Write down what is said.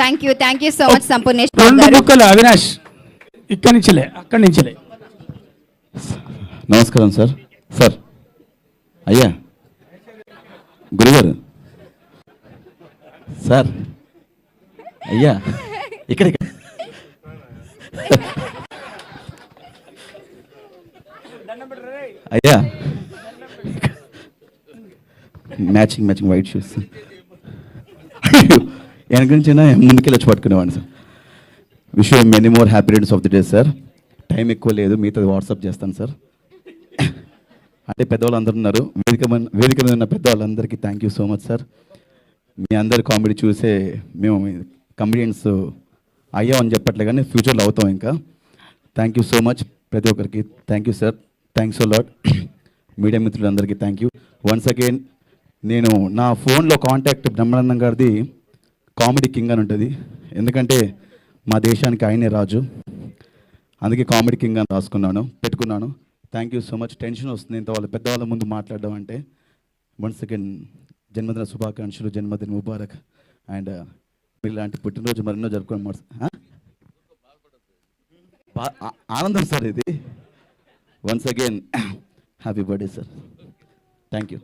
Thank you so much Sampoornesh రెండు గారు. ముక్కలు అవినాష్ ఇక్కడి నుంచిలే అక్కడి నుంచిలే. నమస్కారం సార్. సార్ అయ్యా గురుగారు సార్ అయ్యా ఇక్కడ అయ్యా మ్యాచింగ్ వైట్ షూస్ వెనక నుంచి ముందుకెళ్ళి వచ్చి పట్టుకునేవాడిని sir. Wish you many more happy returns of the day sir. Time ఎక్కువ లేదు, మీతో వాట్సాప్ చేస్తాను సార్. అంటే పెద్దవాళ్ళు అందరూ ఉన్నారు, వేదిక మీద ఉన్న పెద్దవాళ్ళందరికీ thank you so much sir. మీ అందరి కామెడీ చూసే మేము కమెడియన్స్ అయ్యామని చెప్పట్లే కానీ ఫ్యూచర్లో అవుతాం ఇంకా. థ్యాంక్ యూ సో మచ్ ప్రతి ఒక్కరికి. Thank you sir. Thanks so lot. Media మిత్రులందరికీ థ్యాంక్ యూ వన్స్ అగైన్. నేను నా ఫోన్లో కాంటాక్ట్ బ్రహ్మానందం గారిది కామెడీ కింగ్ అని ఉంటుంది, ఎందుకంటే మా దేశానికి ఆయనే రాజు, అందుకే కామెడీ కింగ్ అని పెట్టుకున్నాను. Thank you so much. Tension వస్తుంది ఇంత వాళ్ళ పెద్దవాళ్ళ ముందు మాట్లాడడం అంటే. వన్స్ అగైన్ జన్మదిన శుభాకాంక్షలు, జన్మదిన ముబారక్. అండ్ మీరు ఇలాంటి పుట్టినరోజు మరెన్నో జరుపుకోండి. ఆనందం సార్ ఇది. Once again happy birthday sir. Thank you.